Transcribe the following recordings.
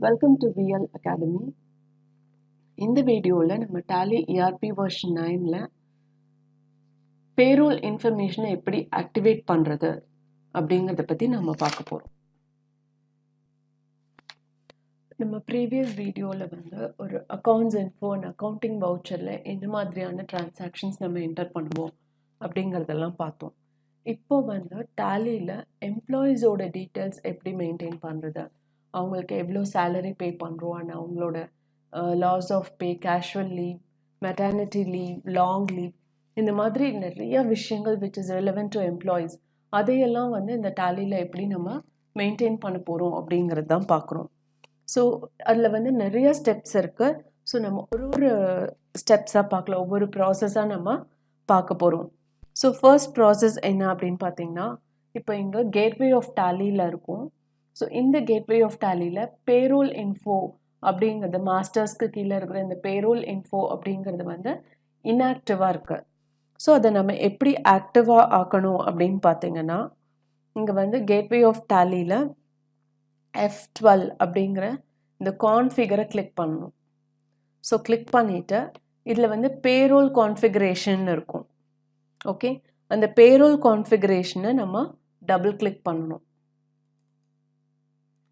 Welcome to VL Academy. இந்த வீடியோல நம்ம Tally ERP version 9ல payroll information எப்படி activate பண்றது அப்படிங்கறத பத்தி நம்ம பார்க்க போறோம். நம்ம previous வீடியோல வந்து ஒரு accounts info and accounting voucherல என்ன மாதிரியான transactions நம்ம enter பண்ணுவோம் அப்படிங்கறதெல்லாம் பார்த்தோம். இப்போ வந்து Tallyல employees ஓட details எப்படி maintain பண்றது, அவங்களுக்கு எவ்வளோ salary pay பண்றோம் and அவங்களோட loss of pay, casual leave, maternity leave, long leave, இந்த மாதிரி நிறைய விஷயங்கள் which is relevant to employees அதையெல்லாம் வந்து இந்த Tallyல எப்படி நம்ம மெயின்டைன் பண்ண போறோம் அப்படிங்கிறது தான் பார்க்குறோம். ஸோ அதில் வந்து நிறைய ஸ்டெப்ஸ் இருக்கு. ஸோ நம்ம ஒரு ஸ்டெப்ஸாக பார்க்கலாம், ஒவ்வொரு ப்ராசஸாக நம்ம பார்க்க போகிறோம். ஸோ ஃபர்ஸ்ட் ப்ராசஸ் என்ன அப்படின்னு பார்த்தீங்கன்னா, இப்போ இங்கே கேட்வே ஆஃப் Tallyல இருக்கும். ஸோ இந்த கேட்வே ஆஃப் Tallyல பேரோல் இன்ஃபோ அப்படிங்கிறது மாஸ்டர்ஸ்க்கு கீழே இருக்கிற இந்த பேரோல் இன்ஃபோ அப்படிங்கிறது வந்து இன்ஆக்டிவாக இருக்குது. ஸோ அதை நம்ம எப்படி ஆக்டிவாக ஆக்கணும் அப்படின்னு பார்த்தீங்கன்னா, இங்கே வந்து கேட்வே ஆஃப் Tallyல F12 அப்படிங்கிற இந்த கான்ஃபிகரை கிளிக் பண்ணணும். ஸோ கிளிக் பண்ணிவிட்டு இதில் வந்து பேரோல் கான்ஃபிகரேஷன் இருக்கும். ஓகே, அந்த பேரோல் கான்ஃபிகரேஷனை நம்ம டபுள் கிளிக் பண்ணணும்.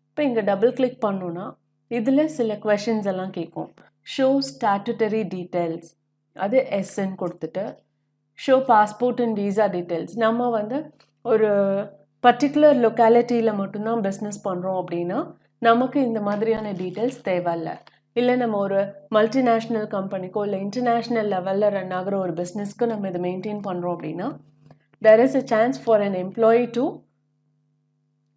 இப்போ இங்கே டபுள் கிளிக் பண்ணோன்னா இதில் சில கொஷின்ஸ் எல்லாம் கேட்கும். ஷோ ஸ்டாட்டுட்டரி டீட்டெயில்ஸ், அது எஸ்ன்னு கொடுத்துட்டு show passport and visa details. நம்ம வந்து ஒரு பர்டிகுலர் லொக்காலிட்டியில் மட்டும்தான் பிஸ்னஸ் பண்ணுறோம் அப்படின்னா நமக்கு இந்த மாதிரியான டீட்டெயில்ஸ் தேவையில்லை. இல்லை நம்ம ஒரு மல்டிநேஷ்னல் கம்பெனிக்கோ இல்லை இன்டர்நேஷ்னல் லெவலில் ரன் ஆகிற ஒரு பிஸ்னஸ்க்கு நம்ம இதை மெயின்டைன் பண்ணுறோம் அப்படின்னா there is a chance for an employee to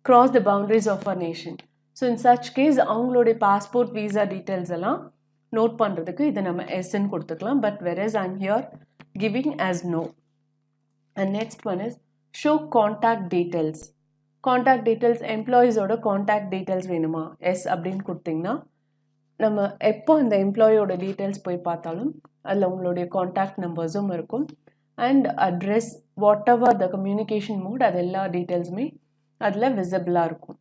cross the boundaries of our nation. So in such case அவங்களுடைய பாஸ்போர்ட் விசா டீட்டெயில்ஸ் எல்லாம் நோட் பண்ணுறதுக்கு இதை நம்ம எஸ்ன்னு கொடுத்துக்கலாம். But whereas I'm here giving as no. And next one is show contact details. Contact details, எம்ப்ளாயீஸோட contact details வேணுமா, yes அப்படின்னு கொடுத்தீங்கன்னா நம்ம எப்போ அந்த எம்ப்ளாயோட டீட்டெயில்ஸ் போய் பார்த்தாலும் அதில் உங்களுடைய கான்டாக்ட் நம்பர்ஸும் இருக்கும். And address, whatever the communication mode, அது எல்லா டீட்டெயில்ஸுமே அதில் விசிபிளாக இருக்கும்.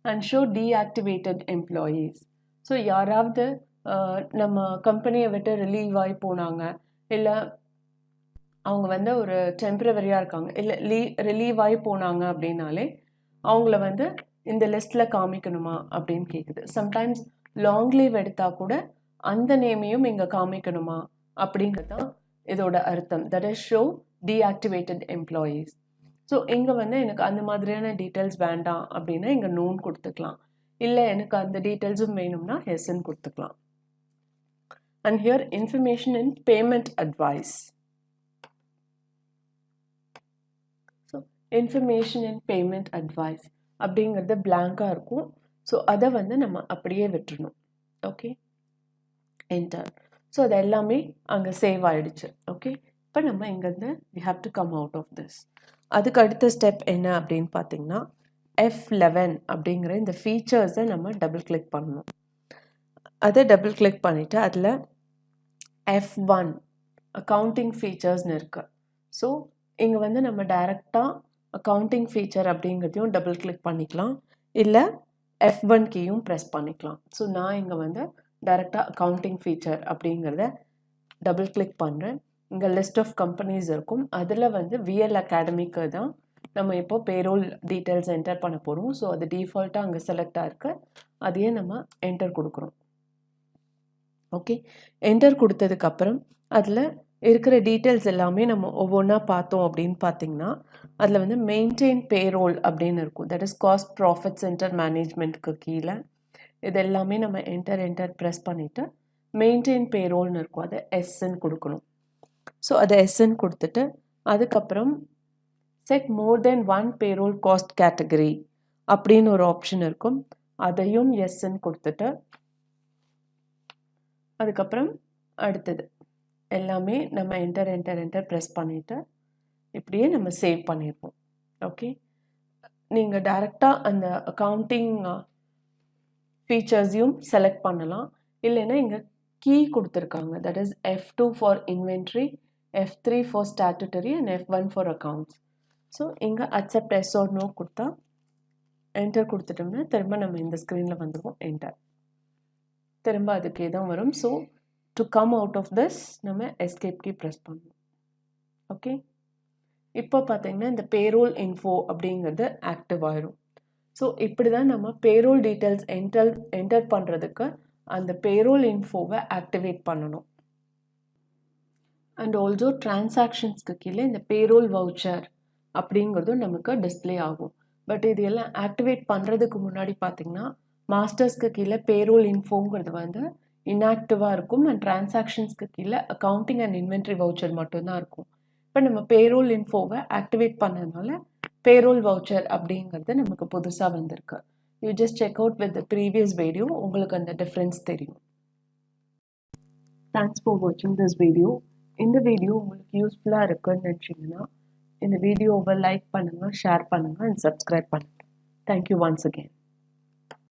And show deactivated employees. So யாராவது நம்ம கம்பெனியை விட்டு ரிலீவ் ஆகி போனாங்க, இல்லை அவங்க வந்து ஒரு டெம்பரவரியாக இருக்காங்க, இல்லை ரிலீவ் ஆகி போனாங்க அப்படின்னாலே அவங்கள வந்து இந்த லிஸ்ட்டில் காமிக்கணுமா அப்படின்னு கேட்குது. சம்டைம்ஸ் லாங் லீவ் எடுத்தால் கூட அந்த நேமையும் இங்கே காமிக்கணுமா அப்படிங்கிறது தான் இதோட அர்த்தம். That is show deactivated employees. So இங்கே வந்து எனக்கு அந்த மாதிரியான டீட்டெயில்ஸ் வேண்டாம் அப்படின்னா இங்கே நோன் கொடுத்துக்கலாம். இல்லை எனக்கு அந்த டீட்டெயில்ஸும் வேணும்னா எஸ்ன்னு கொடுத்துக்கலாம். And here information in payment advice. So information in payment advice அப்படிங்கிறது பிளாங்காக இருக்கும். ஸோ அதை வந்து நம்ம அப்படியே விட்டுறணும். Okay, enter. ஸோ அது எல்லாமே அங்கே சேவ் ஆகிடுச்சு. ஓகே, இப்போ நம்ம இங்கேருந்து we have to come out of this. அதுக்கு அடுத்த ஸ்டெப் என்ன அப்படின்னு பார்த்தீங்கன்னா, F11 அப்படிங்கிற இந்த ஃபீச்சர்ஸை நம்ம டபுள் கிளிக் பண்ணணும். அதை டபுள் கிளிக் பண்ணிவிட்டு அதில் F1 அக்கௌண்டிங் ஃபீச்சர்ஸ்னு இருக்குது. ஸோ இங்கே வந்து நம்ம டைரெக்டாக அக்கௌண்டிங் ஃபீச்சர் அப்படிங்கிறதையும் டபுள் கிளிக் பண்ணிக்கலாம், இல்லை F1 கீயும் ப்ரெஸ் பண்ணிக்கலாம். ஸோ நான் இங்கே வந்து டைரெக்டாக அக்கௌண்டிங் ஃபீச்சர் அப்படிங்கிறத டபுள் கிளிக் பண்ணுறேன். இங்கே லிஸ்ட் ஆஃப் கம்பெனிஸ் இருக்கும். அதில் வந்து VL அகாடமிக்கு தான் நம்ம இப்போ பேரோல் டீட்டெயில்ஸ் என்டர் பண்ண போகிறோம். ஸோ அது டிஃபால்ட்டாக அங்கே செலக்டாக இருக்குது, அதையே நம்ம என்டர் கொடுக்குறோம். ஓகே, என்டர் கொடுத்ததுக்கப்புறம் அதில் இருக்கிற டீட்டெயில்ஸ் எல்லாமே நம்ம ஒவ்வொன்றா பார்த்தோம் அப்படின்னு பார்த்தீங்கன்னா அதில் வந்து மெயின்டைன் பேரோல் அப்படின்னு இருக்கும். That is cost profit centre மேனேஜ்மெண்ட்க்கு கீழே இது எல்லாமே நம்ம என்டர் ப்ரெஸ் பண்ணிவிட்டு மெயின்டைன் பேரோல்னு இருக்கும், அதை எஸ்ன்னு கொடுக்கணும். ஸோ அதை எஸ்ன்னு கொடுத்துட்டு அதுக்கப்புறம் set more than one payroll cost category அப்படின்னு ஒரு ஆப்ஷன் இருக்கும், அதையும் எஸ்ன்னு கொடுத்துட்டு அதுக்கப்புறம் அடுத்தது எல்லாமே நம்ம என்டர் ப்ரெஸ் பண்ணிவிட்டு இப்படியே நம்ம சேவ் பண்ணியிருப்போம். ஓகே, நீங்கள் டைரெக்டாக அந்த அக்கௌண்டிங் ஃபீச்சர்ஸையும் செலக்ட் பண்ணலாம். இல்லைன்னா இங்கே கீ கொடுத்துருக்காங்க, that is F2 for inventory, F3 for statutory and F1 for accounts. So இங்கே அக்செப்ட் எஸ் ஆர் நோ கொடுத்தா என்டர் கொடுத்துட்டோம்னா திரும்ப நம்ம இந்த ஸ்க்ரீனில் வந்துடுவோம். என்டர். திரும்ப அதுக்கே தான் வரும். So to come out of this நம்ம எஸ்கேப் கீ ப்ரெஸ் பண்ணணும். ஓகே, இப்போ பார்த்தீங்கன்னா இந்த பேரோல் இன்ஃபோ அப்படிங்கிறது ஆக்டிவ் ஆயிடும். ஸோ இப்படி தான் நம்ம பேரோல் டீட்டெயில்ஸ் என்டர் பண்ணுறதுக்கு அந்த பேரோல் இன்ஃபோவை ஆக்டிவேட் பண்ணணும். அண்ட் ஆல்சோ டிரான்சாக்ஷன்ஸ்க்கு கீழே இந்த பேரோல் வவுச்சர் அப்படிங்கிறதும் நமக்கு டிஸ்பிளே ஆகும். பட் இது எல்லாம் ஆக்டிவேட் பண்ணுறதுக்கு முன்னாடி பார்த்தீங்கன்னா மாஸ்டர்ஸ்க்கு கீழே பேரோல் இன்ஃபோங்கிறது வந்து இன்ஆக்டிவாக இருக்கும். அண்ட் டிரான்சாக்ஷன்ஸ்க்கு கீழே அக்கௌண்டிங் அண்ட் இன்வென்ட்ரி வவுச்சர் மட்டும்தான் இருக்கும். இப்போ நம்ம பேரோல் இன்ஃபோவை ஆக்டிவேட் பண்ணதுனால பேரோல் வவுச்சர் அப்படிங்கிறது நமக்கு புதுசாக வந்திருக்கு. You just check out with the previous video, உங்களுக்கு அந்த டிஃப்ரென்ஸ் தெரியும். தேங்க்ஸ் ஃபார் வாட்சிங் திஸ் வீடியோ. இந்த வீடியோ உங்களுக்கு யூஸ்ஃபுல்லாக இருக்குன்னு நினச்சிங்கன்னா இந்த வீடியோவை லைக் பண்ணுங்கள், ஷேர் பண்ணுங்கள் அண்ட் சப்ஸ்கிரைப் பண்ணுங்கள். Thank you once again.